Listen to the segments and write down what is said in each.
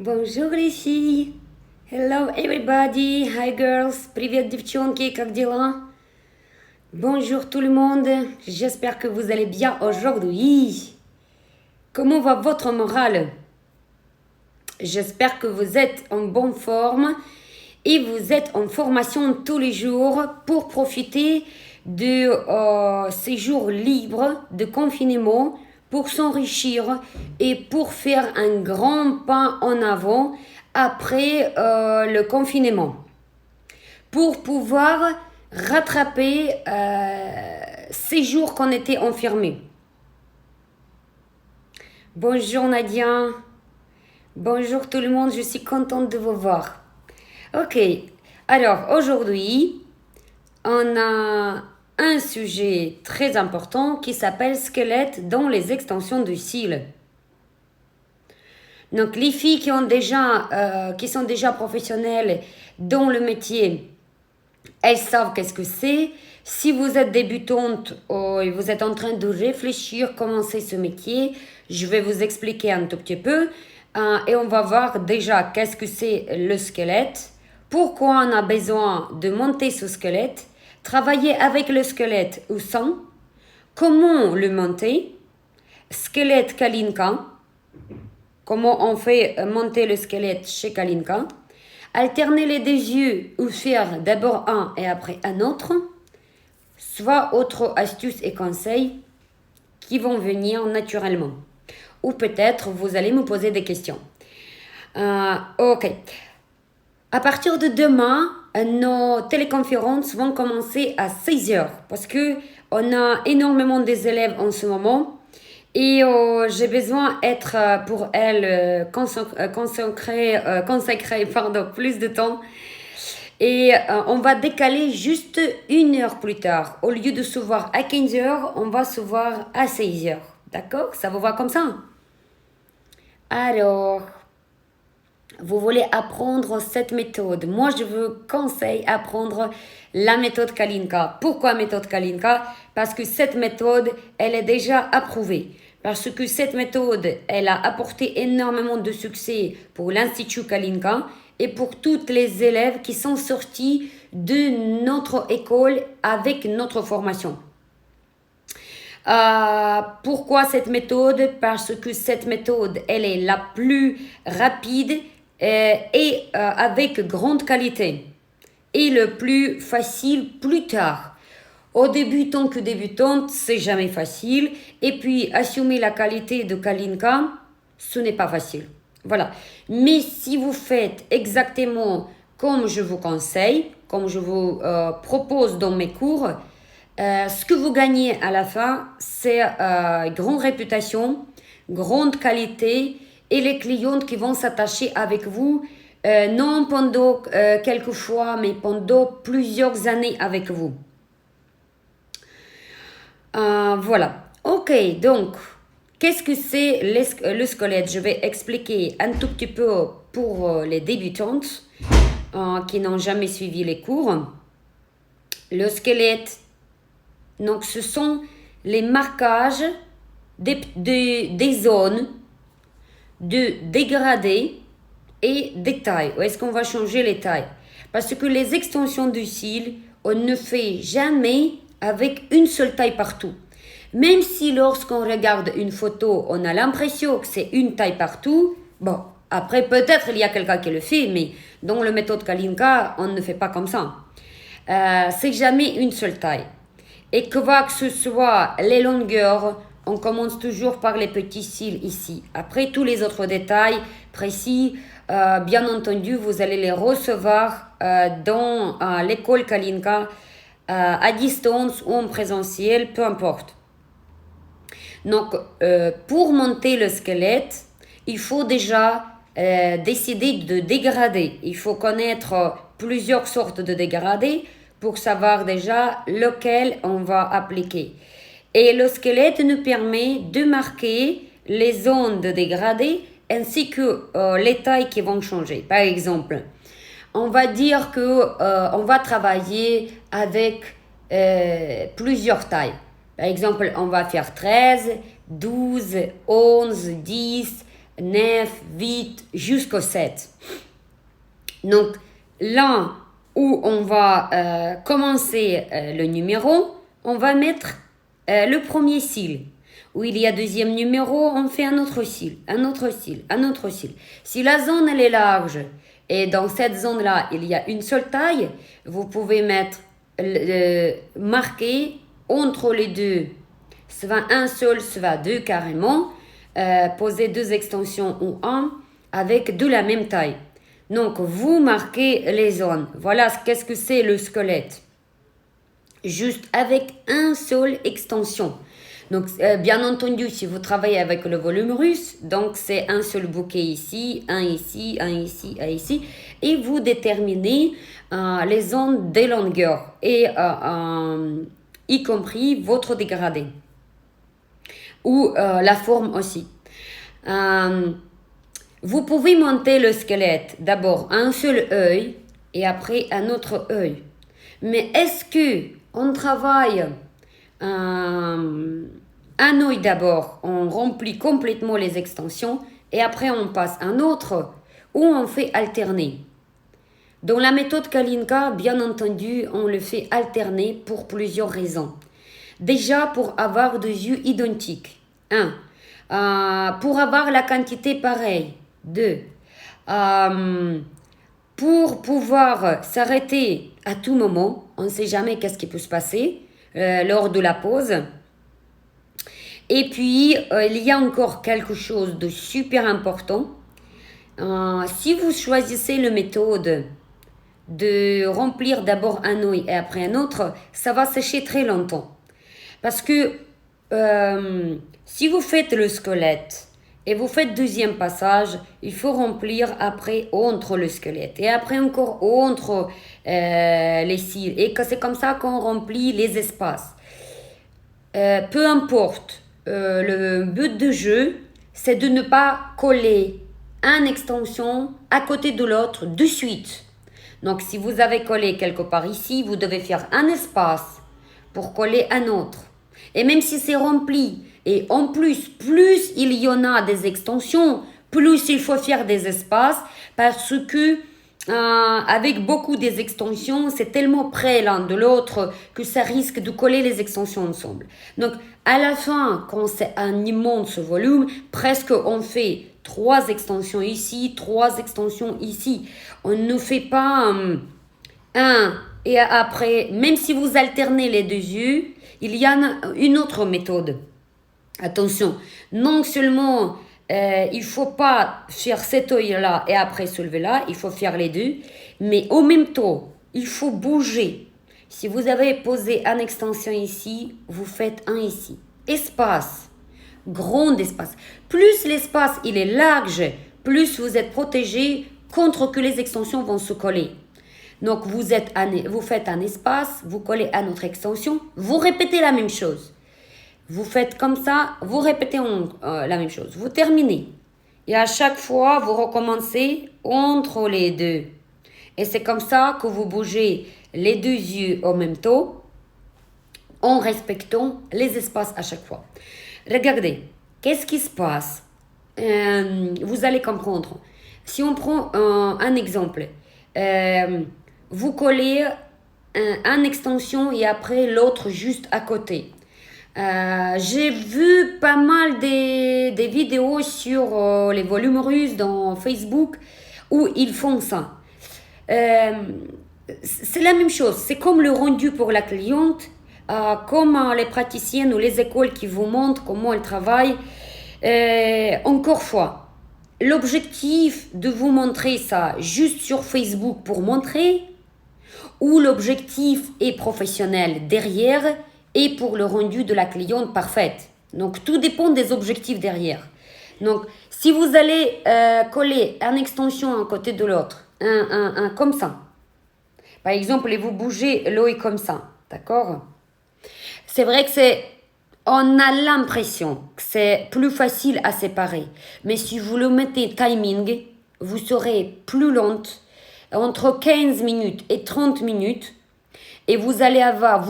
Bonjour les filles. Hello everybody. Hi girls. Привет девчонки, как дела? Bonjour tout le monde. J'espère que vous allez bien aujourd'hui. Comment va votre morale? J'espère que vous êtes en bonne forme et vous êtes en formation tous les jours pour profiter de ces jours libres de confinement pour s'enrichir et pour faire un grand pas en avant après le confinement. Pour pouvoir rattraper ces jours qu'on était enfermés. Bonjour Nadia. Bonjour tout le monde, je suis contente de vous voir. Ok, alors aujourd'hui, on a un sujet très important qui s'appelle squelette dans les extensions du cil. Donc les filles qui sont déjà professionnelles dans le métier, elles savent qu'est-ce que c'est. Si vous êtes débutante et vous êtes en train de réfléchir comment c'est ce métier, je vais vous expliquer un tout petit peu. Et on va voir déjà qu'est-ce que c'est le squelette, pourquoi on a besoin de monter ce squelette, travailler avec le squelette ou sans, comment le monter, squelette Kalinka, comment on fait monter le squelette chez Kalinka, alterner les deux yeux ou faire d'abord un et après un autre, soit autres astuces et conseils qui vont venir naturellement. Ou peut-être vous allez me poser des questions. Ok. À partir de demain, nos téléconférences vont commencer à 16h parce que on a énormément des élèves en ce moment et j'ai besoin d'être pour elles consacrer plus de temps. Et on va décaler juste 1 heure plus tard. Au lieu de se voir à 15h, on va se voir à 16h. D'accord? Ça vous va comme ça? Alors, vous voulez apprendre cette méthode. Moi, je vous conseille d'apprendre la méthode Kalinka. Pourquoi méthode Kalinka? Parce que cette méthode, elle est déjà approuvée. Parce que cette méthode, elle a apporté énormément de succès pour l'Institut Kalinka et pour toutes les élèves qui sont sortis de notre école avec notre formation. Pourquoi cette méthode? Parce que cette méthode, elle est la plus rapide et avec grande qualité. Et le plus facile plus tard. Au débutant que débutante, c'est jamais facile. Et puis, assumer la qualité de Kalinka, ce n'est pas facile. Voilà. Mais si vous faites exactement comme je vous conseille, comme je vous propose dans mes cours, ce que vous gagnez à la fin, c'est grande réputation, grande qualité et les clientes qui vont s'attacher avec vous, non pendant quelques fois, mais pendant plusieurs années avec vous. Voilà. Ok, donc, qu'est-ce que c'est le squelette? Je vais expliquer un tout petit peu pour les débutantes qui n'ont jamais suivi les cours. Le squelette, donc, ce sont les marquages des zones de dégradé et des tailles. Où est-ce qu'on va changer les tailles? Parce que les extensions du cil, on ne fait jamais avec une seule taille partout. Même si lorsqu'on regarde une photo, on a l'impression que c'est une taille partout, bon, après peut-être il y a quelqu'un qui le fait, mais dans la méthode Kalinka, on ne fait pas comme ça. C'est jamais une seule taille. Et que ce soit les longueurs, on commence toujours par les petits cils ici. Après, tous les autres détails précis, bien entendu, vous allez les recevoir dans l'école Kalinka, à distance ou en présentiel, peu importe. Donc, pour monter le squelette, il faut déjà décider de dégrader. Il faut connaître plusieurs sortes de dégradés pour savoir déjà lequel on va appliquer. Et le squelette nous permet de marquer les zones de dégradé ainsi que les tailles qui vont changer. Par exemple, on va dire que on va travailler avec plusieurs tailles. Par exemple, on va faire 13, 12, 11, 10, 9, 8, jusqu'au 7. Donc, là où on va commencer le numéro, on va mettre le premier cil. Où il y a deuxième numéro, on fait un autre cil, un autre cil, un autre cil. Si la zone, elle est large, et dans cette zone-là, il y a une seule taille, vous pouvez mettre, marquer entre les deux, soit un seul, soit deux carrément, poser deux extensions ou un, avec de la même taille. Donc, vous marquez les zones. Voilà qu'est-ce que c'est le squelette. Juste avec un seul extension. Donc, bien entendu, si vous travaillez avec le volume russe, donc c'est un seul bouquet ici, un ici, un ici, un ici. Et vous déterminez les zones des longueurs, et y compris votre dégradé. Ou la forme aussi. Vous pouvez monter le squelette d'abord un seul œil et après un autre œil. Mais est-ce que on travaille un œil d'abord, on remplit complètement les extensions et après on passe un autre, ou on fait alterner? Dans la méthode Kalinka, bien entendu, on le fait alterner pour plusieurs raisons. Déjà, pour avoir des yeux identiques. 1. Pour avoir la quantité pareille. 2. Pour pouvoir s'arrêter à tout moment, on ne sait jamais qu'est-ce qui peut se passer lors de la pause. Et puis, il y a encore quelque chose de super important. Si vous choisissez la méthode de remplir d'abord un œil et après un autre, ça va sécher très longtemps. Parce que si vous faites le squelette et vous faites deuxième passage, il faut remplir après entre le squelette et après encore entre les cils. Et que c'est comme ça qu'on remplit les espaces. Peu importe, le but du jeu, c'est de ne pas coller une extension à côté de l'autre de suite. Donc, si vous avez collé quelque part ici, vous devez faire un espace pour coller un autre. Et même si c'est rempli, et en plus il y en a des extensions, plus il faut faire des espaces, parce que avec beaucoup des extensions, c'est tellement près l'un de l'autre que ça risque de coller les extensions ensemble. Donc, à la fin, quand c'est un immense volume, presque on fait 3 extensions ici, 3 extensions ici. On ne fait pas un et après, même si vous alternez les deux yeux, il y a une autre méthode. Attention, non seulement il ne faut pas faire cet œil-là et après celui-là, il faut faire les deux, mais en même temps, il faut bouger. Si vous avez posé une extension ici, vous faites un ici. Espace, grand espace. Plus l'espace il est large, plus vous êtes protégé contre que les extensions vont se coller. Donc vous faites un espace, vous collez à notre extension, vous répétez la même chose. Vous faites comme ça, vous répétez la même chose. Vous terminez. Et à chaque fois, vous recommencez entre les deux. Et c'est comme ça que vous bougez les deux yeux en même temps, en respectant les espaces à chaque fois. Regardez, qu'est-ce qui se passe? Vous allez comprendre. Si on prend un exemple, vous collez une extension et après l'autre juste à côté. J'ai vu pas mal des vidéos sur les volumes russes dans Facebook où ils font ça. C'est la même chose, c'est comme le rendu pour la cliente, comme les praticiennes ou les écoles qui vous montrent comment elles travaillent. Encore fois, l'objectif de vous montrer ça juste sur Facebook pour montrer, ou l'objectif est professionnel derrière et pour le rendu de la cliente parfaite. Donc, tout dépend des objectifs derrière. Donc, si vous allez coller une extension à côté de l'autre, un comme ça, par exemple, et vous bougez l'œil comme ça, d'accord? C'est vrai que on a l'impression que c'est plus facile à séparer. Mais si vous le mettez timing, vous serez plus lente, entre 15 minutes et 30 minutes, et vous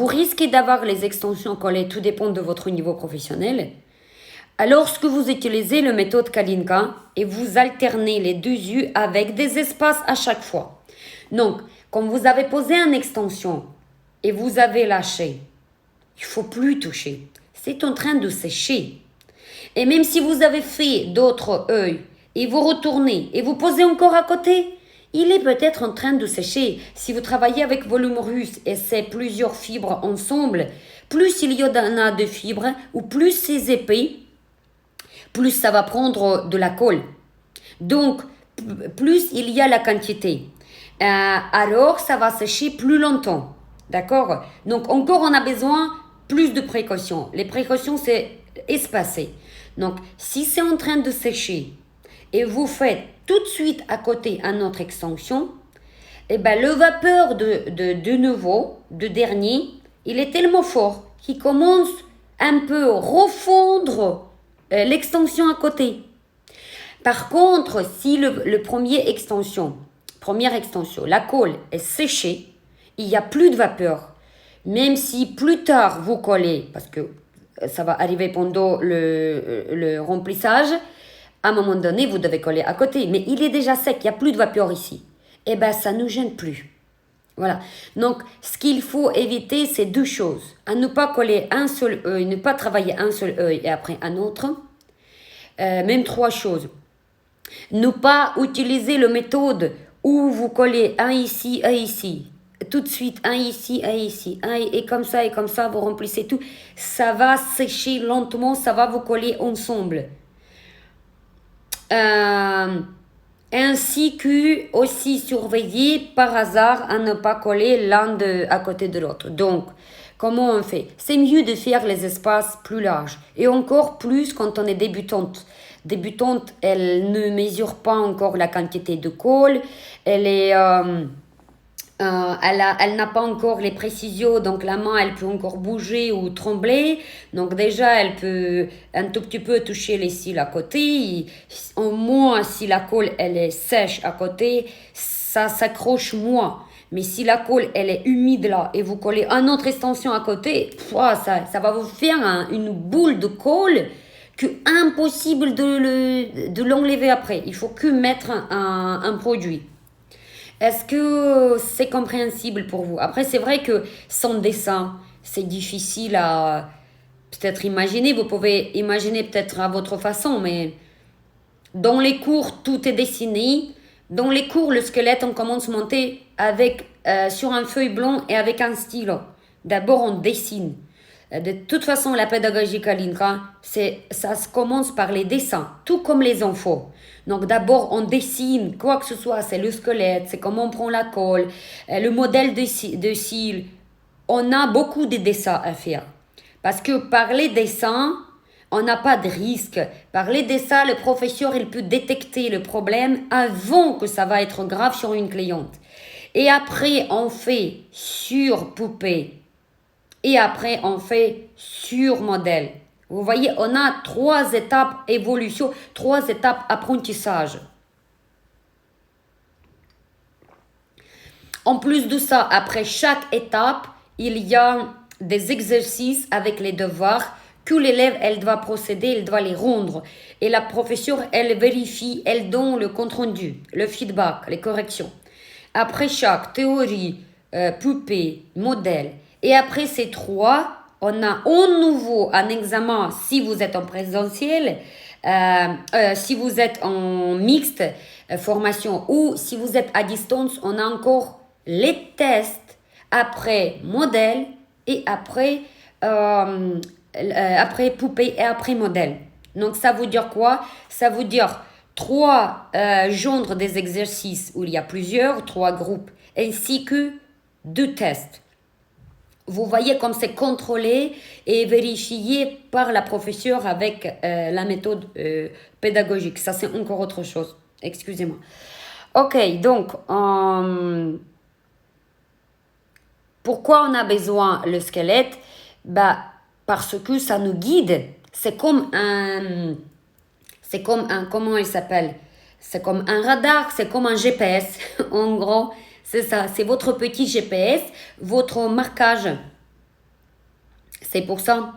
risquez d'avoir les extensions collées, tout dépend de votre niveau professionnel. lorsque vous utilisez la méthode Kalinka et vous alternez les deux yeux avec des espaces à chaque fois. Donc, quand vous avez posé une extension et vous avez lâché, il ne faut plus toucher. C'est en train de sécher. Et même si vous avez fait d'autres œils et vous retournez et vous posez encore à côté, il est peut-être en train de sécher. Si vous travaillez avec volume russe et c'est plusieurs fibres ensemble, plus il y en a de fibres ou plus c'est épais, plus ça va prendre de la colle. Donc, plus il y a la quantité. Alors, ça va sécher plus longtemps. D'accord? Donc, encore, on a besoin plus de précautions. Les précautions, c'est espacer. Donc, si c'est en train de sécher et vous faites tout de suite à côté une autre extension, eh ben, le vapeur de nouveau, de dernier, il est tellement fort qu'il commence un peu à refondre l'extension à côté. Par contre, si le première extension, la colle est séchée, il n'y a plus de vapeur. Même si plus tard vous collez, parce que ça va arriver pendant le remplissage, à un moment donné, vous devez coller à côté. Mais il est déjà sec, il n'y a plus de vapeur ici. Eh bien, ça ne nous gêne plus. Voilà. Donc, ce qu'il faut éviter, c'est deux choses. À ne pas coller un seul œil, ne pas travailler un seul œil et après un autre. Même trois choses. Ne pas utiliser la méthode où vous collez un ici. Tout de suite, un ici, et comme ça, vous remplissez tout. Ça va sécher lentement, ça va vous coller ensemble. Ainsi que aussi surveiller par hasard à ne pas coller l'un à côté de l'autre. Donc, comment on fait? C'est mieux de faire les espaces plus larges et encore plus quand on est débutante. Débutante, elle ne mesure pas encore la quantité de colle, elle n'a pas encore les précisions, donc la main, elle peut encore bouger ou trembler. Donc déjà, elle peut un tout petit peu toucher les cils à côté. Au moins, si la colle, elle est sèche à côté, ça s'accroche moins. Mais si la colle, elle est humide là, et vous collez une autre extension à côté, ça va vous faire une boule de colle que impossible de l'enlever après. Il faut que mettre un produit. Est-ce que c'est compréhensible pour vous? Après, c'est vrai que sans dessin, c'est difficile à peut-être imaginer. Vous pouvez imaginer peut-être à votre façon, mais dans les cours, tout est dessiné. Dans les cours, le squelette, on commence à monter sur un feuille blanc et avec un stylo. D'abord, on dessine. De toute façon, la pédagogie Kalinka, ça se commence par les dessins, tout comme les enfants. Donc d'abord, on dessine quoi que ce soit, c'est le squelette, c'est comment on prend la colle, le modèle de cils. On a beaucoup de dessins à faire. Parce que par les dessins, on n'a pas de risque. Par les dessins, le professeur, il peut détecter le problème avant que ça va être grave sur une cliente. Et après, on fait sur poupée. Et après, on fait sur modèle. Vous voyez, on a 3 étapes évolution, 3 étapes apprentissage. En plus de ça, après chaque étape, il y a des exercices avec les devoirs que l'élève, elle doit procéder, elle doit les rendre. Et la professeure, elle vérifie, elle donne le compte-rendu, le feedback, les corrections. Après chaque théorie, poupée, modèle, et après ces 3, on a en nouveau un examen si vous êtes en présentiel, si vous êtes en mixte, formation, ou si vous êtes à distance, on a encore les tests après modèle et après poupée et après modèle. Donc ça veut dire quoi? Ça veut dire 3 genres des exercices où il y a plusieurs, 3 groupes, ainsi que 2 tests. Vous voyez comme c'est contrôlé et vérifié par la professeure avec la méthode pédagogique. Ça, c'est encore autre chose. Excusez-moi. Ok, donc, pourquoi on a besoin le squelette? Parce que ça nous guide. C'est comme un, comment il s'appelle? C'est comme un radar, c'est comme un GPS, en gros. C'est ça, c'est votre petit GPS, votre marquage. C'est pour ça.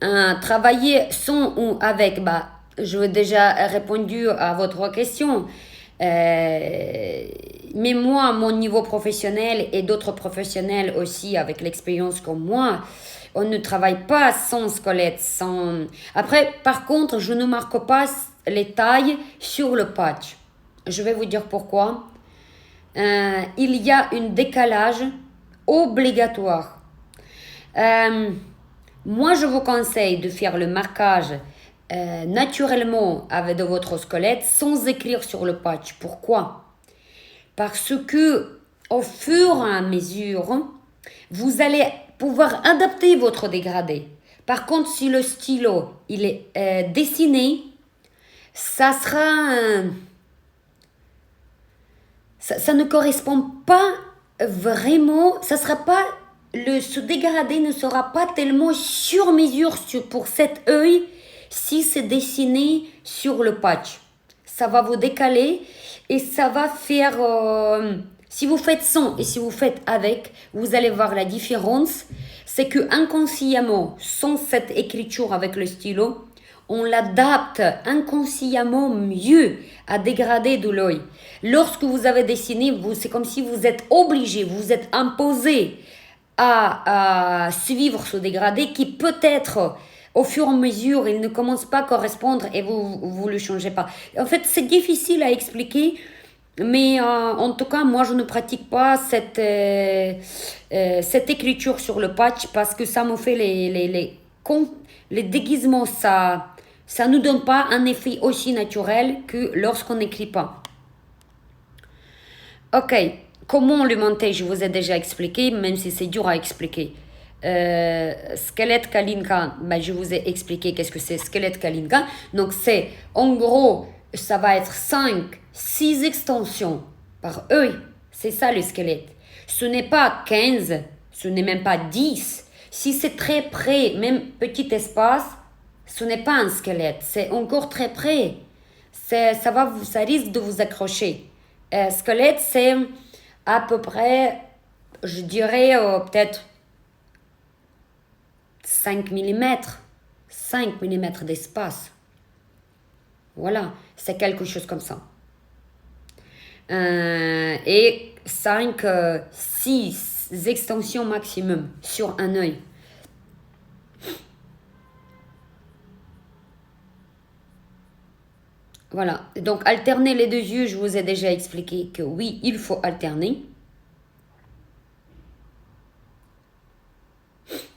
Travailler sans ou avec, bah, je ai déjà répondu à votre question. Mais moi, mon niveau professionnel et d'autres professionnels aussi avec l'expérience comme moi, on ne travaille pas sans squelette. Sans... Après, par contre, je ne marque pas les tailles sur le patch. Je vais vous dire pourquoi. Il y a un décalage obligatoire. Moi, je vous conseille de faire le marquage naturellement avec de votre squelette sans écrire sur le patch. Pourquoi? Parce que au fur et à mesure, vous allez pouvoir adapter votre dégradé. Par contre, si le stylo il est dessiné, ça sera ça ne correspond pas vraiment, ça sera pas ce dégradé ne sera pas tellement sur mesure pour cet œil si c'est dessiné sur le patch. Ça va vous décaler et ça va faire si vous faites sans et si vous faites avec, vous allez voir la différence. C'est que inconsciemment, sans cette écriture avec le stylo, on l'adapte inconsciemment mieux à dégrader de l'œil. Lorsque vous avez dessiné, c'est comme si vous êtes obligé, vous êtes imposé à suivre ce dégradé qui peut-être au fur et à mesure il ne commence pas à correspondre et vous ne le changez pas. En fait, c'est difficile à expliquer, mais en tout cas, moi je ne pratique pas cette écriture sur le patch parce que ça me fait les déguisements, ça ne nous donne pas un effet aussi naturel que lorsqu'on n'écrit pas. Ok, comment le monter, je vous ai déjà expliqué, même si c'est dur à expliquer. Squelette Kalinka, ben, je vous ai expliqué qu'est-ce que c'est squelette Kalinka. Donc c'est, en gros, ça va être 5-6 extensions par œil. C'est ça le squelette. Ce n'est pas 15, ce n'est même pas 10. Si c'est très près, même petit espace, ce n'est pas un squelette, c'est encore très près. Ça risque de vous accrocher. Squelette, c'est à peu près, je dirais peut-être 5 mm. 5 mm d'espace. Voilà, c'est quelque chose comme ça. Et 5, 6 extensions maximum sur un œil. Voilà, donc alterner les deux yeux, je vous ai déjà expliqué que oui, il faut alterner.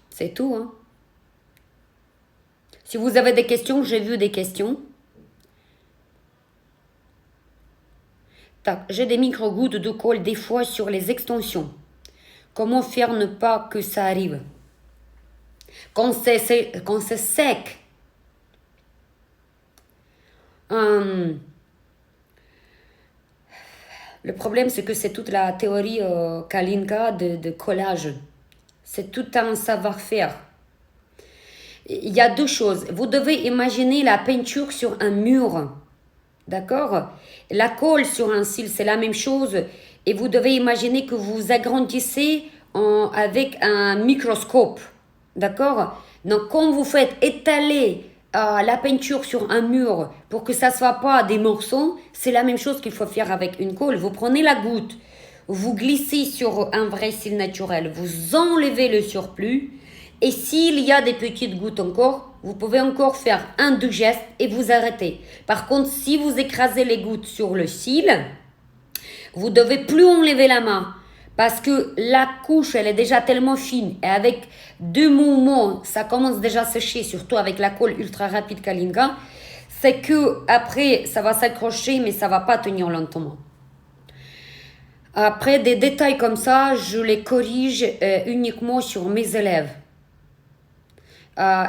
C'est tout, hein. Si vous avez des questions, j'ai vu des questions. J'ai des micro-gouttes de colle des fois sur les extensions. Comment faire ne pas que ça arrive? Quand c'est sec, le problème, c'est que c'est toute la théorie Kalinka de collage. C'est tout un savoir-faire. Il y a deux choses. Vous devez imaginer la peinture sur un mur. D'accord? La colle sur un cil, c'est la même chose. Et vous devez imaginer que vous agrandissez avec un microscope. D'accord? Donc, quand vous faites étaler la peinture sur un mur pour que ça ne soit pas des morceaux, c'est la même chose qu'il faut faire avec une colle. Vous prenez la goutte, vous glissez sur un vrai cil naturel, vous enlevez le surplus. Et s'il y a des petites gouttes encore, vous pouvez encore faire un, deux gestes et vous arrêtez. Par contre, si vous écrasez les gouttes sur le cil, vous ne devez plus enlever la main. Parce que la couche, elle est déjà tellement fine. Et avec deux mouvements, ça commence déjà à sécher, surtout avec la colle ultra rapide Kalinka. C'est que après, ça va s'accrocher, mais ça ne va pas tenir longtemps. Après, des détails comme ça, je les corrige uniquement sur mes élèves.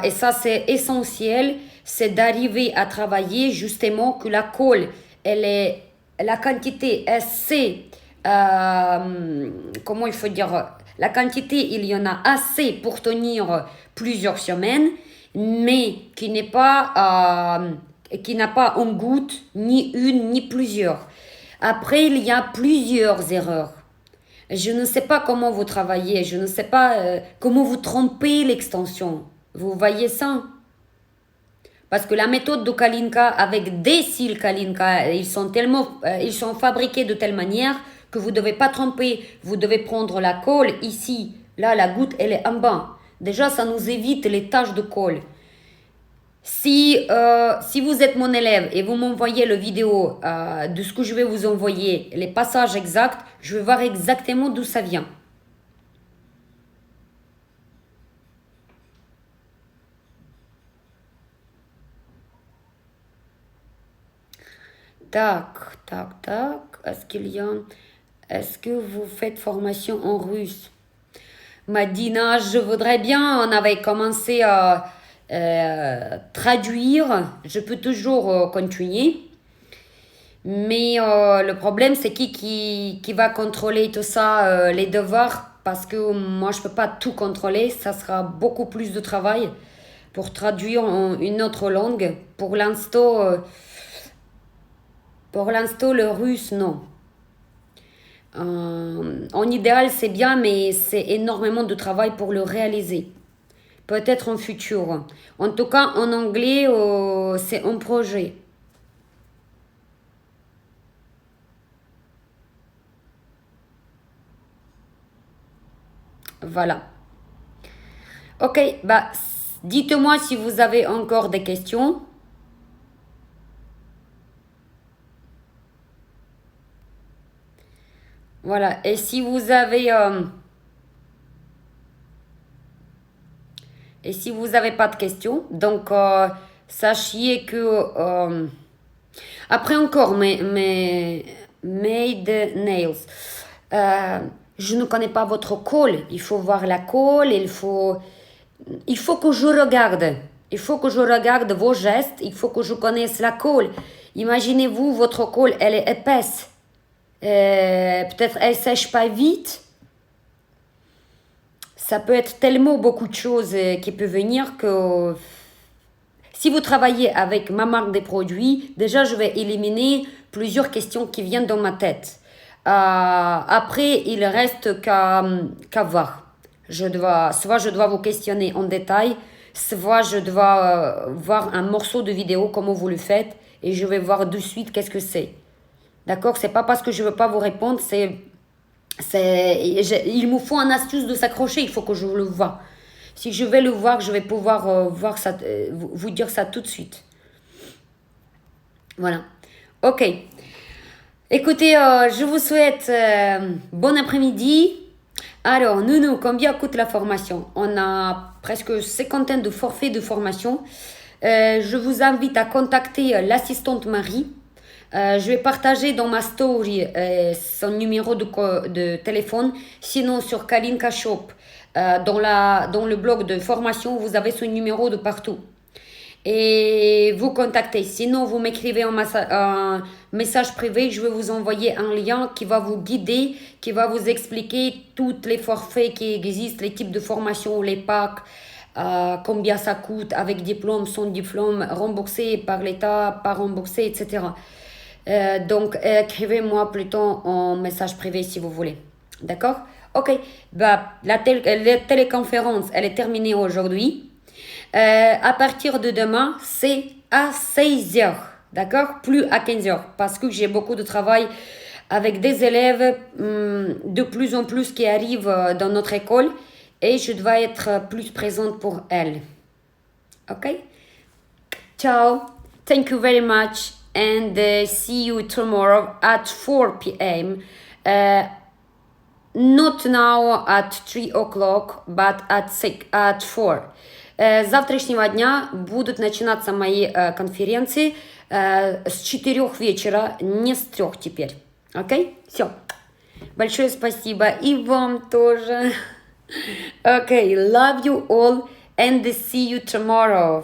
Et ça, c'est essentiel, c'est d'arriver à travailler justement que la colle, la quantité, c'est, comment il faut dire, la quantité, il y en a assez pour tenir plusieurs semaines, mais qui n'a pas en goutte, ni une, ni plusieurs. Après, il y a plusieurs erreurs. Je ne sais pas comment vous travaillez, je ne sais pas comment vous trompez l'extension. Vous voyez ça? Parce que la méthode de Kalinka avec des cils Kalinka, ils sont fabriqués de telle manière que vous ne devez pas tremper. Vous devez prendre la colle ici. Là, la goutte, elle est en bas. Déjà, ça nous évite les taches de colle. Si vous êtes mon élève et vous m'envoyez le vidéo de ce que je vais vous envoyer, les passages exacts, je vais voir exactement d'où ça vient. Tac, tac, tac. Est-ce que vous faites formation en russe? Madina, je voudrais bien. On avait commencé à traduire. Je peux toujours continuer. Mais le problème, c'est qui va contrôler tout ça, les devoirs, parce que moi, je ne peux pas tout contrôler. Ça sera beaucoup plus de travail pour traduire en une autre langue. Pour l'instant, le russe, non. En idéal, c'est bien, mais c'est énormément de travail pour le réaliser. Peut-être en futur. En tout cas, en anglais, c'est un projet. Voilà. Ok, bah, dites-moi si vous avez encore des questions. Voilà, et si vous avez... et si vous n'avez pas de questions, donc sachez que... après encore, mes made nails. Je ne connais pas votre colle. Il faut voir la colle, il faut que je regarde. Il faut que je regarde vos gestes, il faut que je connaisse la colle. Imaginez-vous, votre colle, elle est épaisse. Peut-être elle sèche pas vite. Ça peut être tellement beaucoup de choses qui peuvent venir que si vous travaillez avec ma marque des produits, déjà je vais éliminer plusieurs questions qui viennent dans ma tête. Après, il reste qu'à voir. Soit je dois vous questionner en détail, soit je dois voir un morceau de vidéo, comment vous le faites, et je vais voir de suite qu'est-ce que c'est. D'accord? C'est pas parce que je veux pas vous répondre, il me faut une astuce de s'accrocher, il faut que je le voie. Si je vais le voir, je vais pouvoir voir ça, vous dire ça tout de suite. Voilà. Ok. Écoutez, je vous souhaite bon après-midi. Alors, Nounou, combien coûte la formation? On a presque cinquantaine de forfaits de formation. Je vous invite à contacter l'assistante Marie. Je vais partager dans ma story son numéro de téléphone. Sinon, sur Kalinka Shop, dans le blog de formation, vous avez son numéro de partout. Et vous contactez. Sinon, vous m'écrivez un message privé. Je vais vous envoyer un lien qui va vous guider, qui va vous expliquer tous les forfaits qui existent, les types de formation, les packs, combien ça coûte, avec diplôme, sans diplôme, remboursé par l'État, pas remboursé, etc. Donc, écrivez-moi plutôt en message privé si vous voulez. D'accord? Ok. Bah, la téléconférence, elle est terminée aujourd'hui. À partir de demain, c'est à 16h. D'accord? Plus à 15h. Parce que j'ai beaucoup de travail avec des élèves de plus en plus qui arrivent dans notre école. Et je dois être plus présente pour elles. Ok? Ciao. Thank you very much. And see you tomorrow at 4 p.m. Not now at 3 o'clock, but at 4. С завтрашнего дня будут начинаться мои конференции с 4 вечера, не с 3 теперь. Окей? Все. Большое спасибо. И вам тоже. Okay, love you all and see you tomorrow.